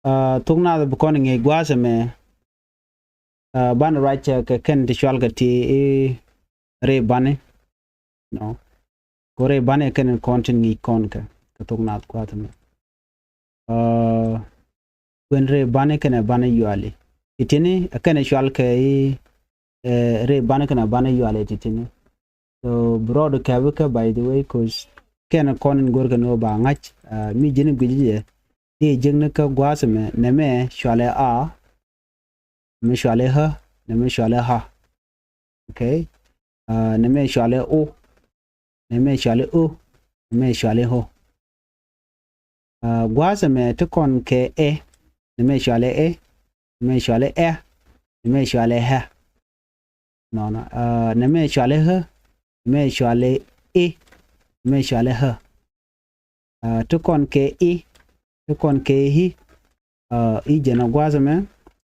Thok Nath bukoning e gwasa me ban right ke ken de shwal ga ti re bane no gore bane ken content ngi kon ka Thok Nath kwata me when re bane ken bane yuali itini ken shwal ke re bane ken bane yuali itini so broad ka by the way cause ken kon gorga no ba ngach mi jini gije di jingne ka gwasa me ne me shwale a me shwale ha ne me shwale ha okay ne me shwale o ne me shwale o ne me shwale ho gwasa me to kon ke e ne me shwale e ne me shwale e ne me shwale ha no ne me shwale ha ne me shwale e ne me shwale ha to kon ke e to kon ke hi i jena gwasa me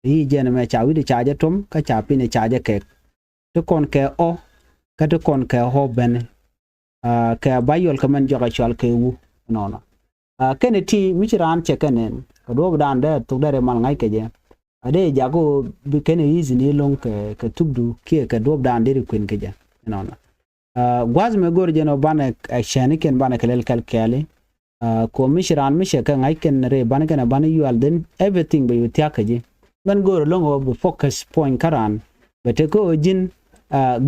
i jena me chawi de chaje tom ka chapi ne chaje ke to kon ke o ka to kon ke ho ben ka bayol ka man joga chwal ke wu no kene ti michiran chekenen ka do dan de to dere mal ngai ke je ade jago bi kene izi ni long ke tubdu ke ka do dan de kwen ke je no gwaz me gor jeno bana action ken bana kelel kale ko mishiran mishe ka ngai ken re bana kana bana yual then everything be yutia ka je ban gor longo be focus point karan bete ko jin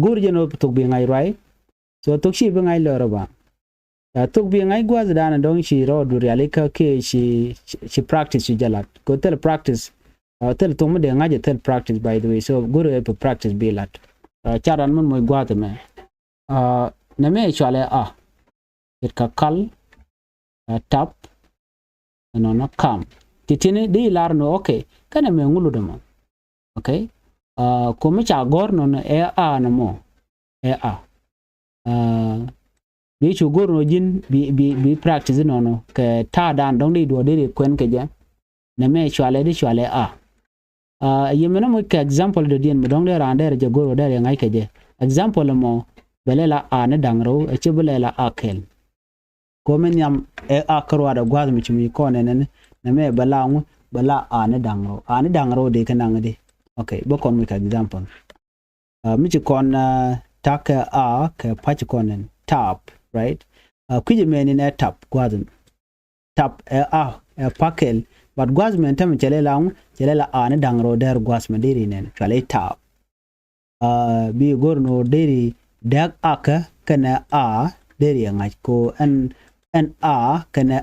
gor jeno to bi ngai right so to shi bi ngai loro ba to bi ngai gwaz dana don shi ro du reale ka ke shi practice jalat ko tel practice tel to mo de ngai tel practice by the way so gor e practice be lat charan mon moy gwat me na me chale it ka kal tap no kam titini di lar no okay kana me ngulu de mo okay ko mi cha gor no e no mo e bi chu gor no jin bi practice no ke ta dan dong di do de kwen ke je na me chwale di chwale yemena mo ke example de dien mo dong de rande je gor de ngai ke je example mo belela ne dangro e che belela akel ko men yam e akarwa da gwaz mi chimi ko ne na me bala ne dangro de kana ngade okay bo kon mi ka example mi chi kon tak ke pach konen tap right kuje men ne tap gwaz tap pakel but gwaz men tam chelela ne dangro der gwaz me diri ne chale tap bi gorno diri dag aka kana diri ngai ko an kana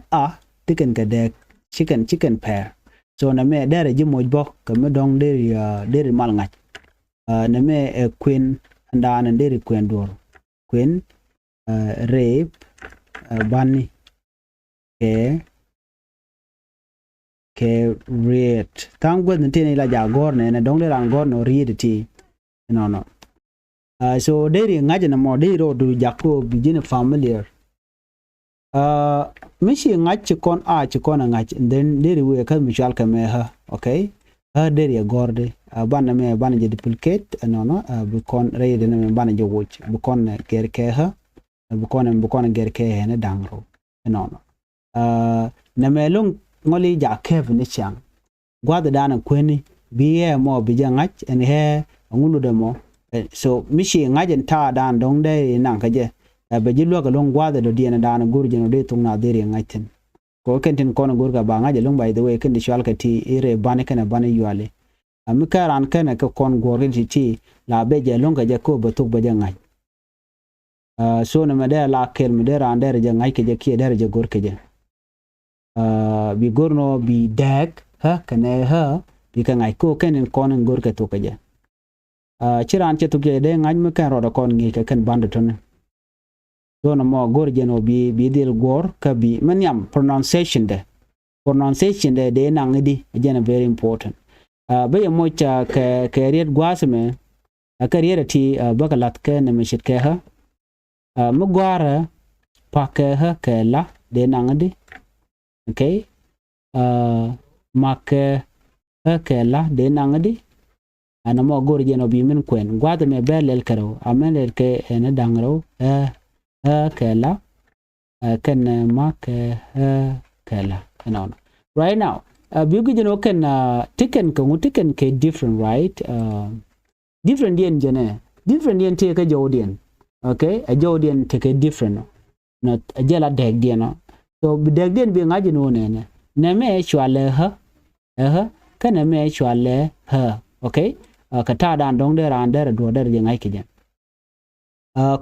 tiken ka dek chicken pair so na me dere ji mojbo ka me dong diri mal ngai na me queen andana diri queen dor queen rape bunny ke read tang gwed ntene la ja gor ne dong de ran gor no read ti no so deri ngaje na mo deri ro du jakko bijine familiar mishi ngach kon kon ngach then deri we ka mishal ka me ha okay deri gorde ban me ban je duplicate no bu kon read ne me ban je watch bu kon ger ke ha bu kon ger ke ne dangro no na me lung ngoli ja kev ne chang gwada dana kweni biye mo bija ngach en he ngulu de mo so mishi ngajen ta dan dong de nan kaje be jilwa ga long gwada do diena dan gurje no de tungna dere ngaiten ko kenten kono gurga ba ngaje long by the way kendi shwal ka ti ire bane kana bane yuale amikaran kana ka kon goril ti la be je long kaje ko batuk ba jangaj so na mede la kel mede ran dere je ngai kaje ki dere je gor kaje bi gorno bi dag ha kana ha bi ka ngai ko kenen kono gurga to kaje chiran che tuge de ngaj me kan roda kon ngi ka kan band ton so na mo gor jeno bi dil gor ka bi manyam pronunciation de nang di jena very important be mo cha ke riet gwasme ka riet ti bakalat ke ne mishit ke ha mo gwara pa ke ha ke la de nang di okay ma ke ha ke la de nang di ana mo gor jeno bi min kwen gwada me belel karo amelel ke ene dangro kela ken ma ke kela no right now Bigu jeno ken tiken ko tiken ke different, right? Different dien jene. Different dien te ka jodien. Okay? A jodien te ke different. Not a jela deg dien no. So bi deg dien bi ngaji no ne. Ne me chwale ha. Kana me chwale ha. Okay? Ka ta dan dong de ran der do der je ngai kijen.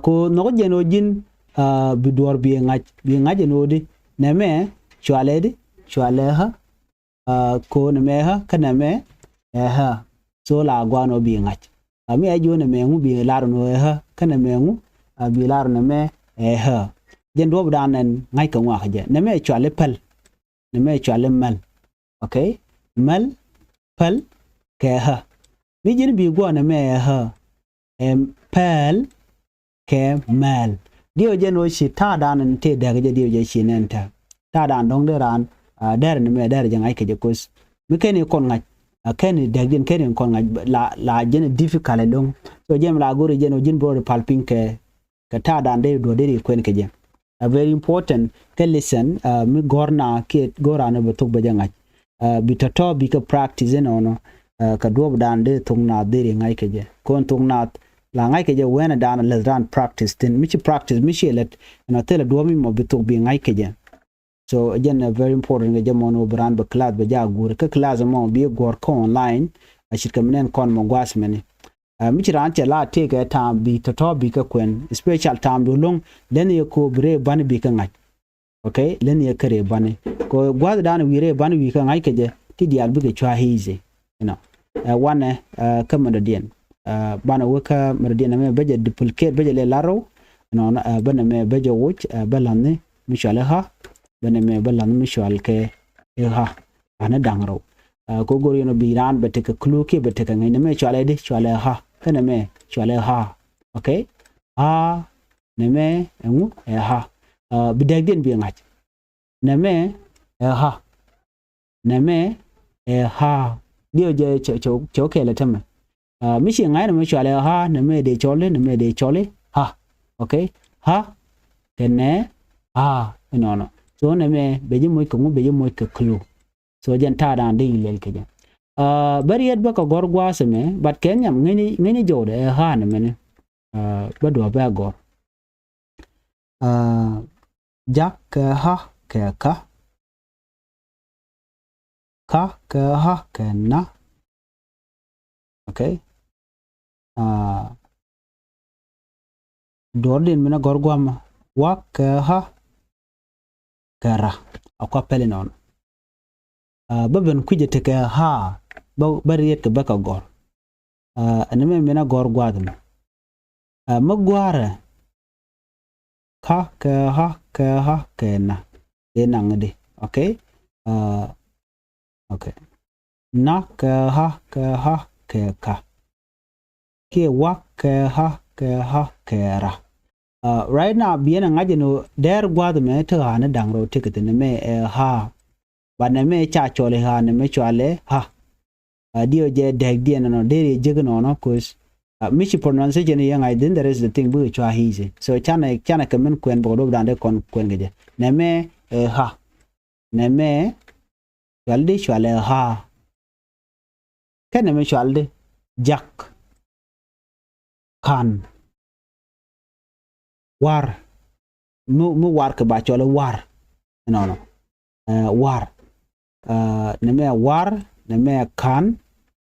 Ko no jeno jin bi dor bi ngaji no di. Ne me chwale di chwale ha. Ko ne me ha kana me ha. So la gwa no bi ngach mi ajo ne me ngu bi laro no ha kana me ngu bi laro ne me ha jen do dan nen ngai ka ngwa je ne me chwale pal ne me chwale mal. Okay, mal pal ke ha mi jin bi gwa ne me ha pal ke mal dio je no shi ta dan te da je dio je shi nen ta dan dong de ran der ne me der je ngai ke je kus mi ke ni kon ngach ken dagin ken kon la jene difficult dong so jem la gori jeno jin bro palping ke ta dan de do de kwen ke jem very important ke listen mi gorna ke gorana betuk bajanga bi to bi ka practice no no ka do dan de tungna de ngai ke je kon tungna la ngai ke je wena dan le ran practice tin mi practice mi let no tele do mi mo betuk bi ngai ke je. So again very important ga jamono brand ba class ba jagur ka class mo bi gor ko online a shit kamnen kon mo gwas meni mi ran che la te ga tam bi to bi ka kwen special tam do long den ye ko bre ban bi ka ngai. Okay, len ye kare ban ko gwad dan wi re ban wi ka ngai ke je ti dial bi ga chwa hize you know one kamada dien bana waka merdien me beje duplicate beje le laro no bana me beje wuch balanne mi shala ha bene me balan mishwal ke ha ana dangro ko gori no biran bete ke kluki bete ke ngai me chwale de chwale ha kana me chwale ha. Okay, ha ne me engu ha bidag den bi ngach ne me ha ne me ha dio je cho ke le tama mi shi ngai ne me chwale ha ne me de chole ha. Okay, ha kene ha no so ne me beji moy ko beji moy ko klu so jen ta dan de lel ke jen bari yet ba ko gor gwa se me bat ken nyam ngeni jode ha ne me ba do ba gor jak ha ke ka ha ke na. Okay, dordin me na gor gwa ma wak ha kara akwa pele non baben kuje te ka ha bariyet ke baka gor aneme mena gor gwadum magwara ka ha na ena ngade. Okay, okay na ka ha ka ke wa ka ha kera. Right now biena ngaje no der gwad me to hana dangro ticket ne me ha ba ne me cha chole ha ne me chole ha dio je deg die no deri jig no cause michi pronunciation yang I then there is the thing bu chwa hizi so chana kamen kwen bo do dande kon kwen geje ne me ha ne me chwalde chwale ha ken ne me chwalde jak kan war mu war ke ba chole war no war ne me war ne me kan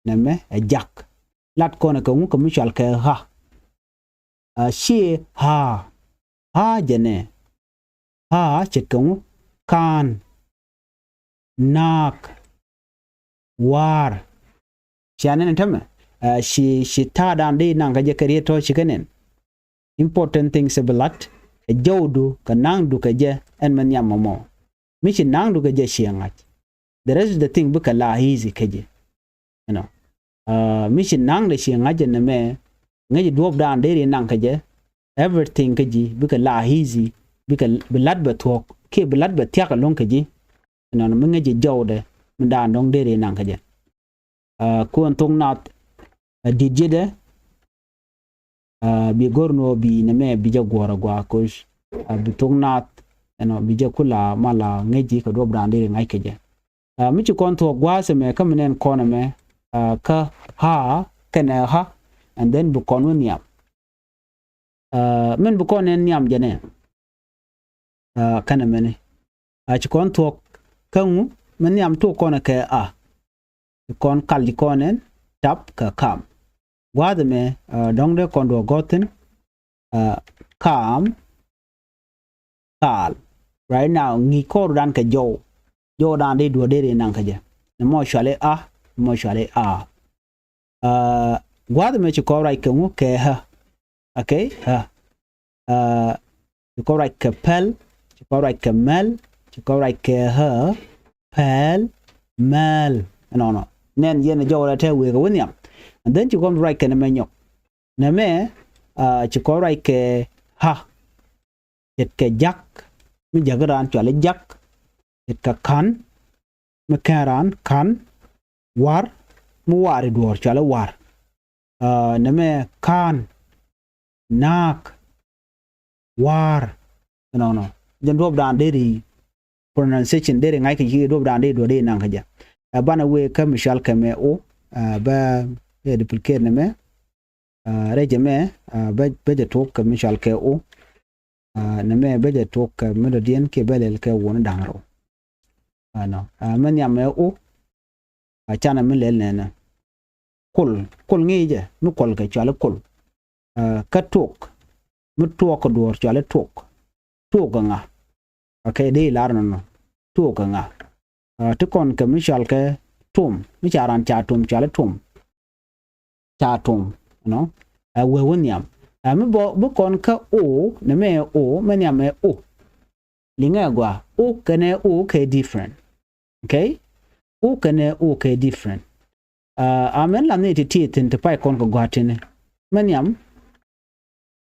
ne me jak lat kona ko ko mi chal ke ha shi ha jene ha chet ko kan nak war chanen tama shi ta dan de nan ga je kariye to shi kanen important things about jawdu ka nangdu ka je en man yamamo mi shi nangdu ka je shi ngat the rest of the thing buka la hizi kaje you know mi shi nang de shi ngaje ne me ngaje dob dan de nan kaje everything kaji buka la hizi buka blood ba tok ke blood ba tiaka long kaji you know mi ngaje jawde mi dan dong de nan kaje ko Thok Nath dijide bi gorno bi ne me bi jagora gwa kosh bi Thok Nath you know bi jakula mala ngaji ka dob dan de ngai kaje mi chi kon to gwa se me ka menen kon me ka ha kana ha and then bu kon niam men bu kon niam jene kana mene chi kon to kan men niam to kon ka kon kal konen tap ka kam gwa de me dong de kon do goten kam kal right now ngi ko ran ka jo dan de do de nan ka je mo shale mo shale gwa de me chi ko right ka mu ke ha okay ha chi ko right ka pel chi ko right ka mel chi ko right ka ha pel mel no nen yen jo la te we ga wonyam and then chi ko right ka na me nyok na me chi ko right ka ha it ka jak mi jagaran chale jak it ka kan me karan kan war mu wari dor chale war na me kan nak war no jen rob dan de pronunciation de ngai ka ji rob dan de do de nan ka ja bana we ka mishal ka me o ba duplicate na me reje me ba de tok ka mishal ka o na me ba de tok ka me do dien ke belel ka wona dangaro no man ya me o chana me lel na kul ngi je mu kol ka chale kul ka tok mu tok dor chale tok nga okay de lar no tok nga to kon ka mishal ka tum mi charan cha tum chale tum no we wonyam mi bo kon ka o na me o man ya me o linga gwa o kane o ke different okay o kane o ke different amen la ne ti tin te pai kon ko gwatene man yam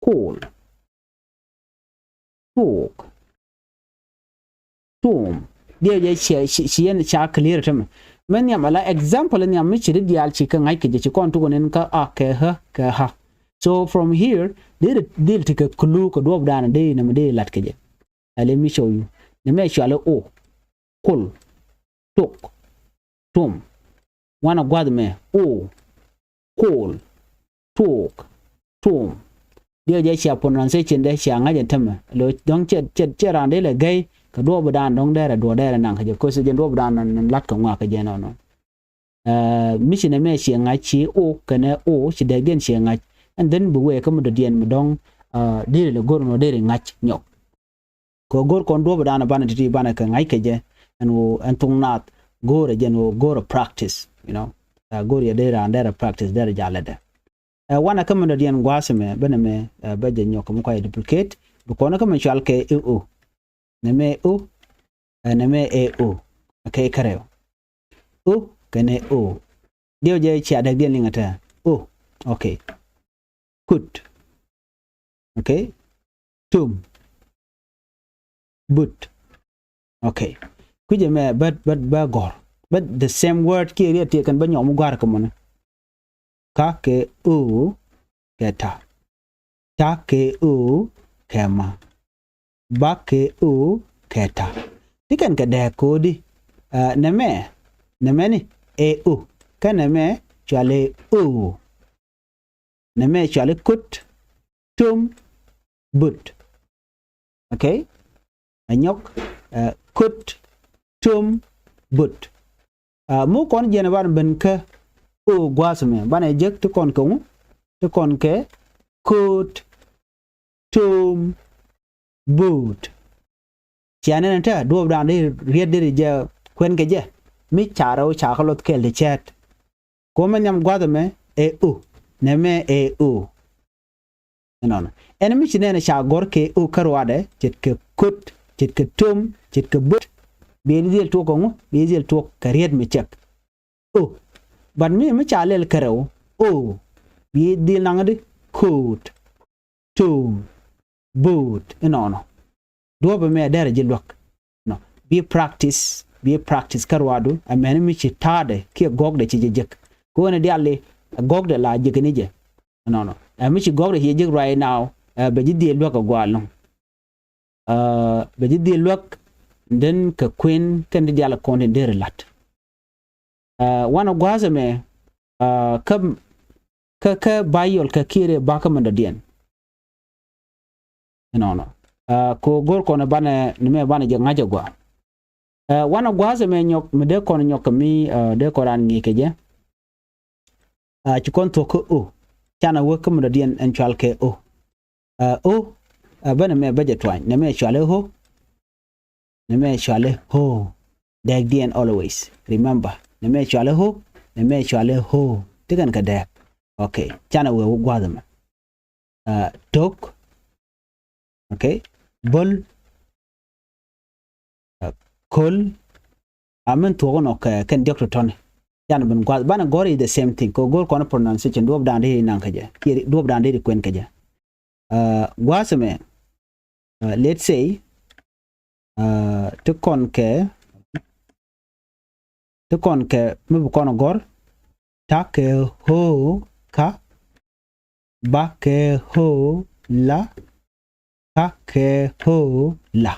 cool talk tum dia je shi yen cha clear tam man yam ala example ne am chi dial chi kan ai ke je kon to nen ka ka ha so from here they take a clue ko do dan de na de lat ke je let me show you ne me shale o cool talk tum wana gwad me o cool talk tum dia je cha pronunciation de cha nga je tam lo dong che ran de le gai ka do dan dong de do de nan ka je ko se je do dan nan lat ka nga ka je no mi chi ne me chi nga chi o kana o chi de gen chi nga and then bu we ka mu de dien mu dong de le gor no de nga nyok ko gor kon do dan bana ti bana ka ngai ke je and Thok Nath go again go to practice you know go ya dera and dera practice dera jalada wana kama ndo dian gwase me bana me baje nyoko mo kay duplicate bu ko na kama chal ke o ne me o ne me o okay kareo o kene o dio je cha da dian lingata o okay good okay tum but okay kuje me but bagor but the same word ki ri te kan ba nyom gar ko mon ka ke u ke ta ke u ke ma ba ke u ke ta dikan ka da ko di na me ni e u ka na me chale u na me chale kut tum but okay anyok kut tum but mu kon jena ban ben ka o gwasme bana jek to kon ke kut tum but chana ta do dan de ried de je kwen ke je mi charo cha khalot ke le chat ko men yam gwadme e u ne me e u non en mi chine cha gor ke u karwade chet ke kut chet ke tum chet ke but be diel to ko be diel to kariet mi chek o ban mi chalel karo o be diel nangade kut tum but no do be me dere jilwak no be practice karwadu amen mi chi tade ki gogde chi jek ko ne dialle gogde la jek ni je no mi chi gogde hi jek right now be diel lwak gwalon be diel lwak den ka queen kan dial konde dere lat wana gwaza me ka bayol ka kire baka manda dien no ko gor ko na bana nime bana je ngaja gwa wana gwaza me nyok me de ko nyok mi de ko ran ngi keje ci kon to ko o chana wo ka manda dien en chalke o bana me baje twan ne me chale ho ne me chale ho dag dien always remember ne me chale ho ne me chale ho tigan ka dag okay chana wo gwaza me tok okay bol kol amen to no ka kan doctor ton yana ben gwaza bana gori the same thing ko gor ko pronunciation do dande nan kaje do dande kwen kaje gwaza me let's say to kon ke me bu kono gor ta ke ho ka ba ke ho la ka ke ho la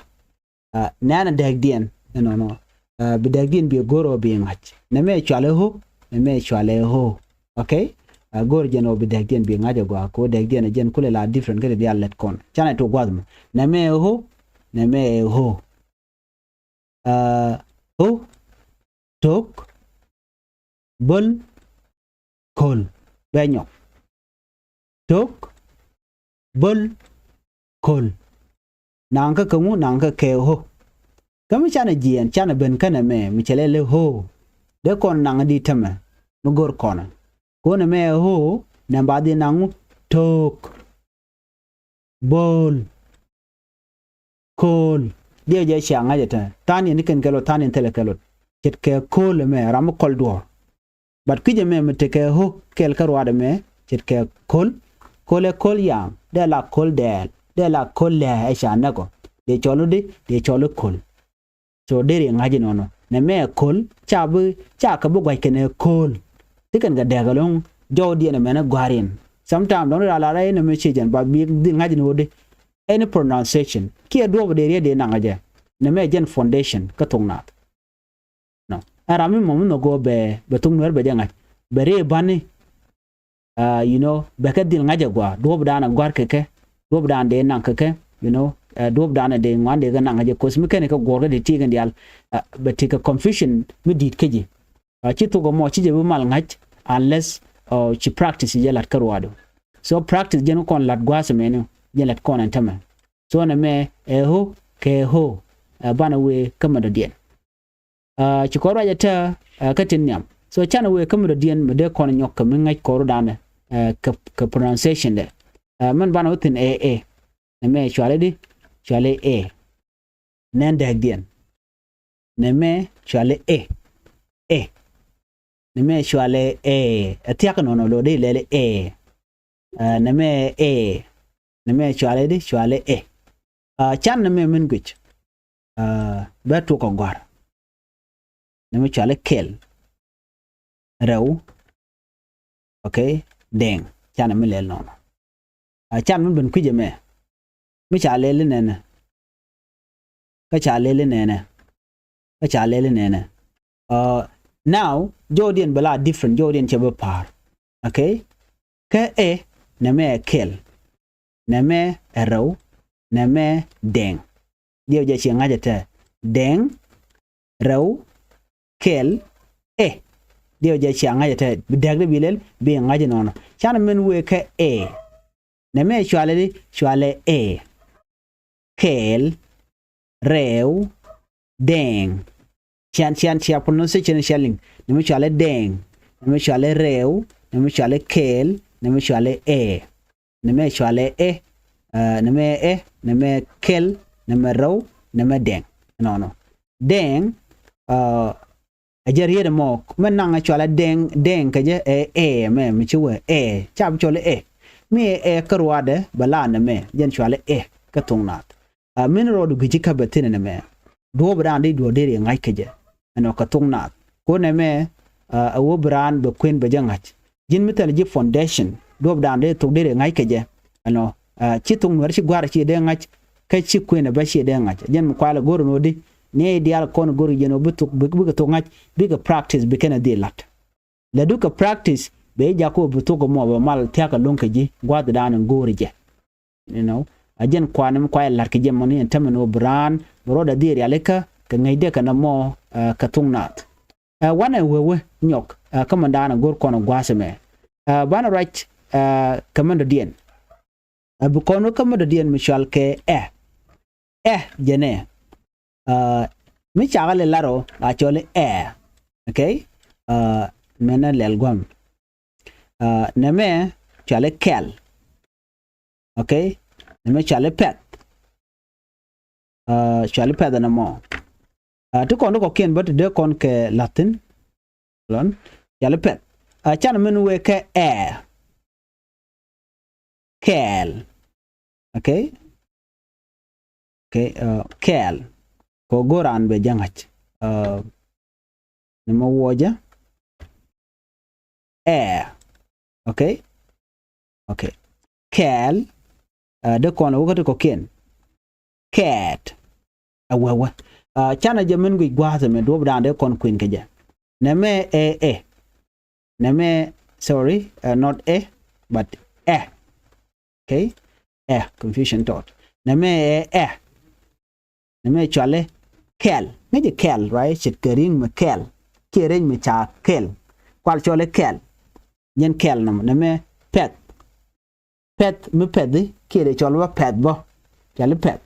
nana dag dien no bi dag dien bi goro bi ngach ne me chale ho ne me chale ho okay gor jeno bi dag dien bi ngaja go ko dag dien jen kule la different gele bi allet kon chana to gwadum ne me ho ho tok bol kol benyo tok bol kol nanga kamu nanga ke ho kami chana jien chana ben kana me mi chelele ho de kon nanga di tama mu gor kona kona me ho namba di nangu tok bol kol dia je changa jeta tani ni ken kelo tani tele kelo ket ke kol me ram kol do bat kije me te ke ho kel karwade me ket ke kol yang de la kol de la kol le aisha nako de cholo kol so de ngaji nono ne me kol cha ka bu gwa kene kol tikan ga de galong jo di ne me gwarin sometimes don't la ra ne me chejen ba bi ngaji no de any pronunciation ki do de re de nangaje ne me jen foundation ka Thok Nath no arami mom no go be tung wer be janga bere bani you know be ka dil ngaje gwa do dana gwar keke do dana de nan keke you know do dana de ngande ga nangaje ko smike ne ka gorga de tigan dial be tika confusion mi dit keji ci to go mo ci je bu mal ngaj unless ci practice je lat karwado so practice jen kon lat gwa se menu jen lat kon antama so na me ho ke ho bana we kamada dien ci ko raja ta katin nyam so chana we kamada dien me de kon nyok me ngaj ko dana ka pronunciation de man bana utin ne me chale nen dag dien ne me chale ne me chale atiak no lo de lele ne me chale chan ne me min guch ba to ko gwar ne me chale kel rew okay deng chan me lel no chan min ben kuje me chale le nene ka chale le nene now Jordan bala different Jordan chebe par okay ka ne me kel ne me rew ne me deng dio je chenga jete deng rew kel dio je chenga jete bidagde bilel bi ngaje nono chana men we ka ne me chwale kel rew deng chan chia pronunciation shelling ne me chwale deng ne me chwale rew ne me chwale kel ne me chwale ne me chwale ne me kel ne me rew ne me deng no deng ajariye de mo men nanga chwala deng kaje me mi chuwe chab chole me karwade bala ne me jen chwale ka Thok Nath min rodu gijika betine ne me do brande do dere ngai kaje ano ka Thok Nath ko ne me awo brand be kwen be jangach jin mital ji foundation do brande to dere ngai kaje ano ci tung wer ci gwar ci de ngach ka ci kwen ba ci de ngach jen mu kwala goro no di ne dial kon gor jeno butuk to ngach biga practice be kana de lat la duka practice be ja ko butuk mo ba mal tiaka lonka ji gwad dan gor je you know ajen kwanam kwa lar ke je moni entamano bran broda dir yaleka ka ngaide kana mo ka Thok Nath wana wewe nyok kamandana gor kono gwaseme bana right kamando dien bu kono kamando dien mishal ke jene mi chagale laro a chole okay mena lelgwam neme chale kel okay neme chale pet na mo to kono ko ken but de kon ke latin lon chale pet chan menu we ke kel okay kel ko goran be jangach nemo woja okay kel de kono wogoto ko ken cat awawa chana jamin gui gwaza me do brande kon queen keja neme neme sorry not but okay confusion thought neme neme chale kel ngeje kel right chit kering me kel kering me cha kel kwal chole kel nyen kel nam neme pet me pedi kire cholwa pet bo chale pet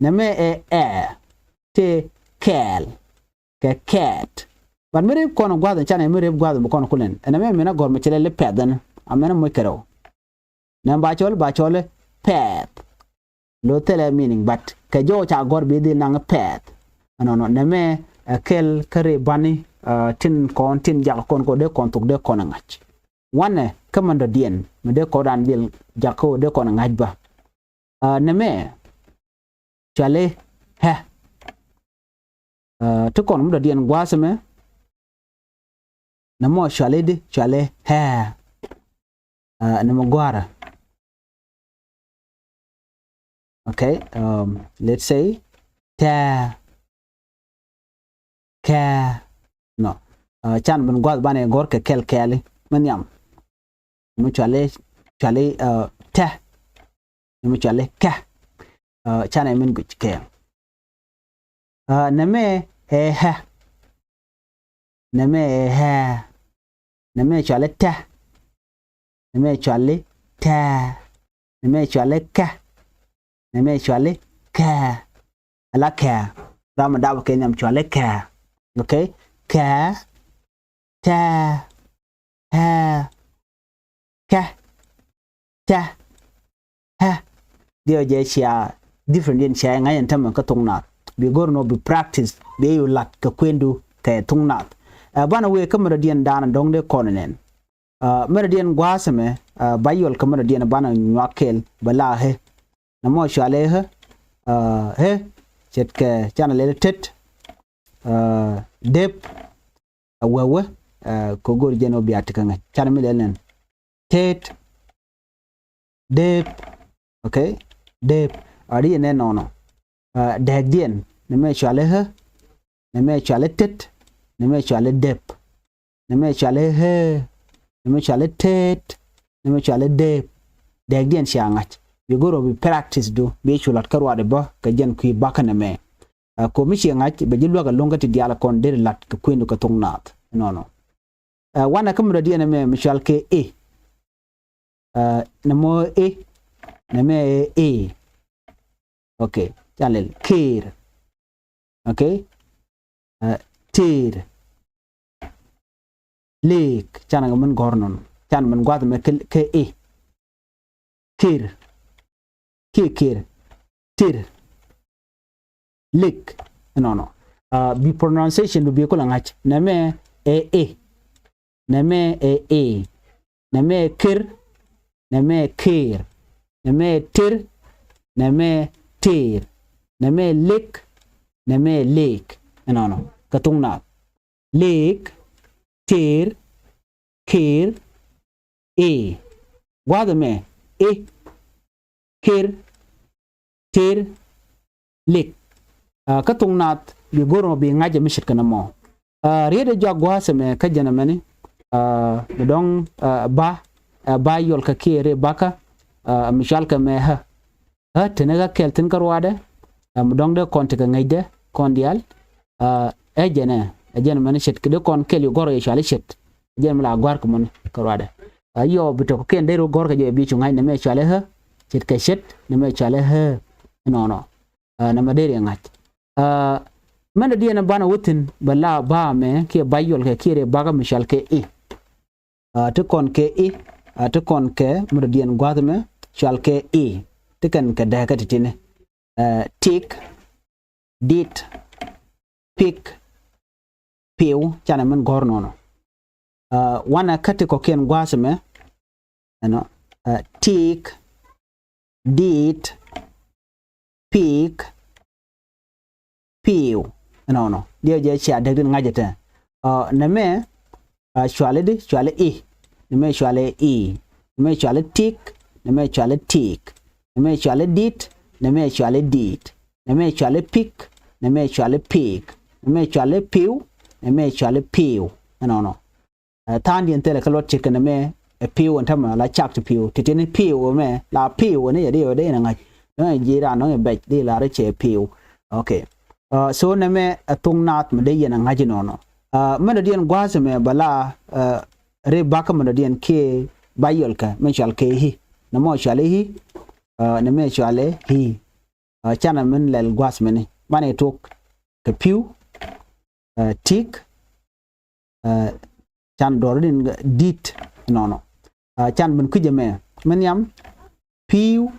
neme te kel ke cat but mere kono gwadan chana mere gwadan kono kulen neme mena gor me chele pedan amena mo kero nan ba chole pet lo tele meaning but ke jo cha gor be di nang pet no neme kel kare bani tin kon tin jal kon ko de kon tuk de kon ngach wane kamando dien me de ko dan bil jako de kon ngach ba neme chale to kon mu da dien gwaseme namo chale de chale namo gwara okay let's say ka no chan ben gwad bane gor ke kel manyam mu chale ta mu chale ka chana min guch ke neme neme chale ta neme chale ta neme chale ka neme chale ka ala ka rama dawo ke nyam chale ka okay ka ta ka ta dio je chia different in chia ngai entam ka Thok Nath bi gor no bi practice be you lat ka kwendu ka Thok Nath bana we kamara dien dana dongde konen mara dien gwasame bayol kamara dien bana nyakel bala he namo chale he chet ke channel tet dep awawa ko gor jeno bi atikanga channel milelen tet dep okay dep ari ne no dag dien neme chale he neme chale tet neme chale dep neme chale he neme chale tet neme chale dep dag dien changach you go to practice do be chulat karwa de ba ka jen ku bakana me ko mi changach be jilwa ga longa ti diala kon de lat ka kwenu ka Thok Nath no wana kamra dien me michal ke namo neme okay channel kir okay tir lek channel man gornon chan man gwad me ke kir tir lek no bi pronunciation do bi ko langach neme neme neme kir neme kir neme tir neme tir neme lek neme lek no ka Thok Nath lek tir kir gwad me kir tir lek ka tung nat bi goro bi ngaje mishit kana mo riede jogwa seme ka jana mani bedong ba yol ka kere baka mishal ka me ha tenaga keltin karwade dong de konti ka ngaide kondial ejene mani shit kede kon kel yo goro yeshale shit ejene mala gwar ko mon karwade yo bito ko ken dero gor ka je bi chungai ne me chale ha shit ka shit ne me chale ha no na madere ngat mana dia na bana wutin bala ba me ke bayol ke kire baga mishal ke to kon ke to kon ke mana dia ngwad me shal ke tikan ka da ka titine tick dit pick pew chana man gor no wana kate ko ken gwase me no tick dit pick pew no dia je cha de ngajete na me shwale na me shwale na me shwale tick na me shwale tick na me shwale dit na me shwale dit na me shwale pick na me shwale pick na me shwale pew na me shwale pew no tandi entele kalot chicken na me pew antama la chak to pew titini pew me la pew ne yade yode na ngai no jira no be de la reche pew okay so na me tung nat me de yana ngaji no mana dian gwaze me bala re baka mana dian ke bayol ka me shal ke hi na mo shale hi na me shale hi chana men lel gwas meni mane tok ke pew tick chan dorin dit no chan ben kuje me men yam pew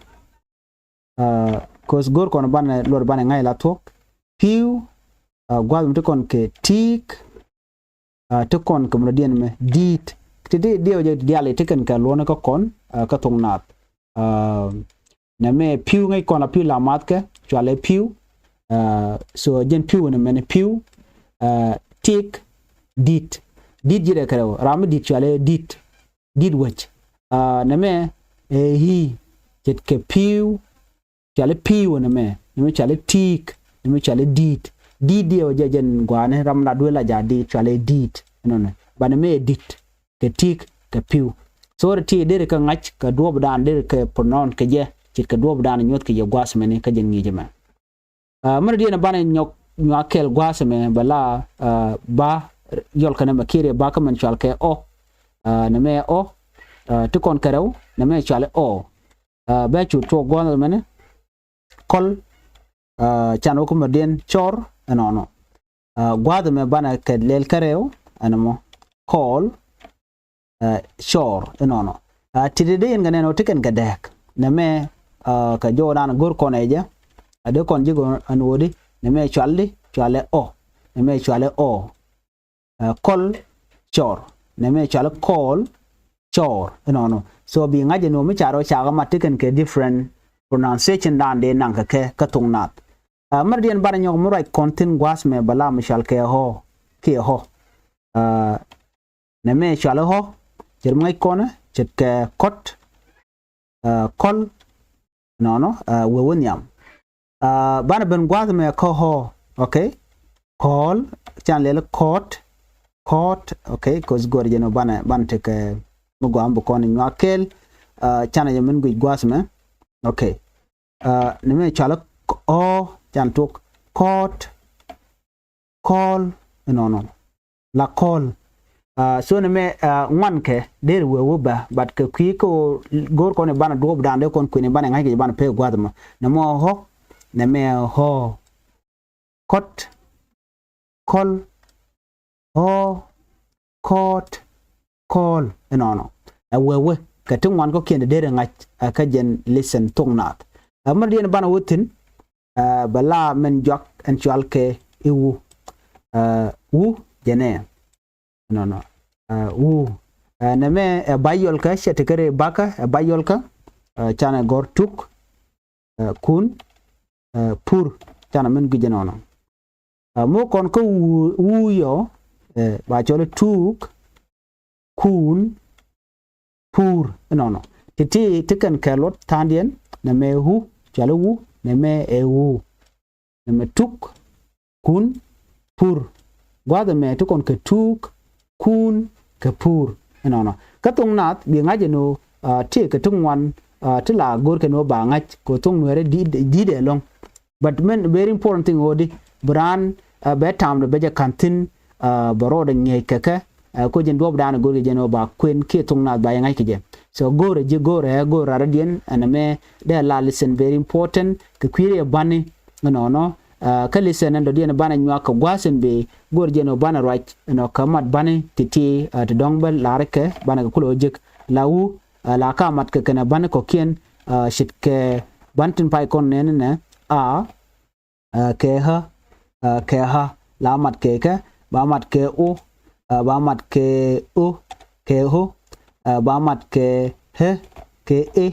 kos gor kon ban lor ban ngai la tok pew gwal mto kon ke tick to kon ko mo dien me dit tede dio je diale teken ka lona ko kon ka tung nat na me pew ngai kon la pew la mat ke chwale pew so jen pew na me pew tick dit jire karo ram dit chwale dit wach na me hi jet ke pew chwale pew na me chwale tick na me chwale dit dio je jen gwane ram la dwela ja dit chwale dit no bana me dit ke tick ke pew so ti de ka ngach ka dob dan de ke pronoun ke je chit ka dob dan nyot ke je gwas me ne ka jen ngi jema mana dia na bana nyakel gwas me bala ba yol kana makire ba ka man chal ke na me to kon karaw na me chale ba chu to gon me ne kol chano ko modien chor no gwad me bana ke lel karew anamo call shore no tidede ngane no tiken gadek na me ka jodan gor koneja ade kon jigo anwodi na me chwale na me chwale call shore na me chwale call shore no so bi ngaje no mi charo chaga matiken ke different pronunciation dan de nang ka tung nat mardian bara nyog murai content gwas me bala mishal ke ho na me chwale ho jermai kona chet ke kot kol no wewonyam bana ben gwas me ko ho okay call chan lele court okay cause gor jeno ban te ke mugo ambo kon nyakel chana yemen gui gwas me okay ne me chala chan tok court call no la call so ne me ngwan ke der we ba but ke ki ko gor ko ne bana do dan de kon ku ne bana ngai ke bana pe gwas ma ne mo ho ne me ho court call court call no we ka tungwan ko kende dere ngach ka jen listen tung nat amar dien bana wutin bala men jok en chwal ke iwu wu jene no wu na me bayol ka shete kare baka bayol ka chana gor tuk kun pur chana men gujenono mo kon ko wu yo ba chole tuk kun pur no titi tiken kelot tandien na me hu chalo wu na me wu na me tuk kun pur gwada me to kon ke tuk kun ke pur no ka tung nat bi ngaje no te ke tung wan te la gor ke no ba ngach ko tung were di de long but men very important thing odi bran be tam be je kantin baro de nye keke ko jen dob dan gor je no ba kwen ke tung nat ba ngai ke je so gore je gore radien and me de la listen very important ke kwire bani no ka listen ndo dien bana nywa ka gwasen be gor je no bana right no kamat bani titi to dongbel la reke bana ko kulo jik lawu la ka mat ke kana bana ko kien shit ke bantin pai kon ne a ke ha la mat ke ba mat ke o ba mat ke o ke ho ba mat ke he ke e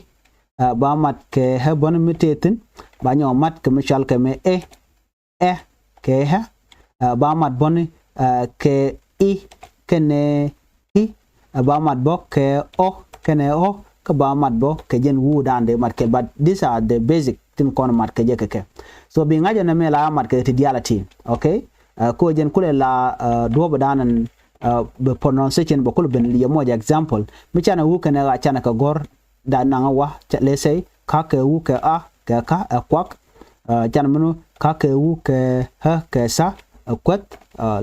ba mat ke he bon mitetin ba nyo mat ke mishal ke me e ke ha ba mat bon ke i ke ne hi ba mat bo ke o ke ne o ka ba mat bo ke jen wu dan de mat ke but these are the basic tin kon mat ke je ke so bi ngaja na me la mat ke ti diality okay ko jen kule la do ba danan be pronunciation ba kul ben liya mo example mi chana wu kana ga chana ka gor da nanga wa let's say ka ke wu ke a ke ka kwak chana menu ka ke wu ke ha ke sa kwat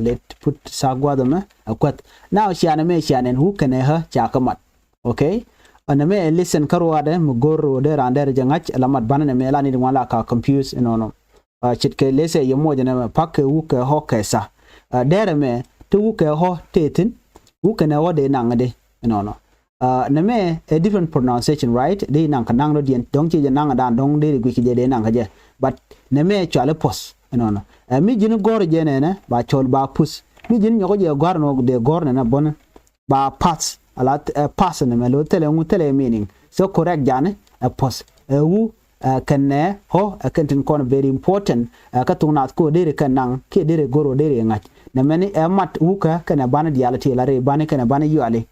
let put sa gwa da me kwat now chana me chana wu kana ha cha ka mat okay ana me listen karwa de mu gor de rander jangach lamat banane me la ni wala ka confuse no chit ke let's say yemo jana pa ke wu ke ho ke sa dere me to wuke ho tetin wuke na wode nangade no na me a different pronunciation right de nang kanang no dien dong chi nang dan dong de gu ki de nang je but na me chale pos no mi jinu gor je ne ba chol ba pus mi jin nyogo je gor no de gor na bon ba pass ala pass na me lo tele meaning so correct jane a pos wu kanne ho akantin kon very important ka tunat ko de kan nang ke de goro de ngach na many mat wuka kana bana diality la re bana kana bana yuale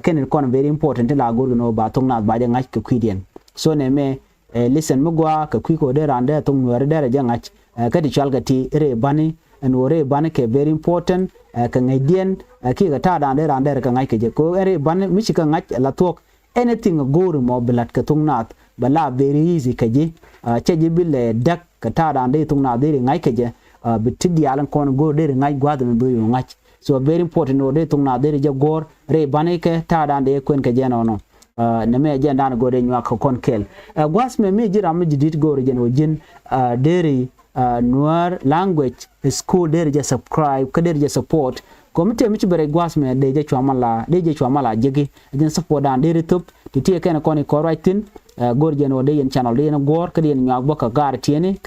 ken kon very important la gor no ba tung na ba de ngach ke kwidien so ne me listen mugwa ka kwiko de rande tung were de ja ngach ka di chalga ti re bani and ore bana ke very important ka ngidien ki ga ta de rande ka ngach ke je ko re bana mi ka ngach la tok anything gor mo blat ka tung nat bala very easy ka je cheje bile dak ka ta de tung na de ngach ke je bitidi alan kon go de ngai gwada me bu ngach so very important no de tung na de je gor re banike ta dan de kwen ke jeno no na me je dan go de nywa ko kon kel gwas me jira me jidit go re jeno jin deri Nuer language school de je subscribe ka de je support komite mi bere gwas me de je chwamala jigi jin support dan de tup ti tie ken kon ko writing gor jeno de yen channel de gor ka de nywa bo ka gar tiene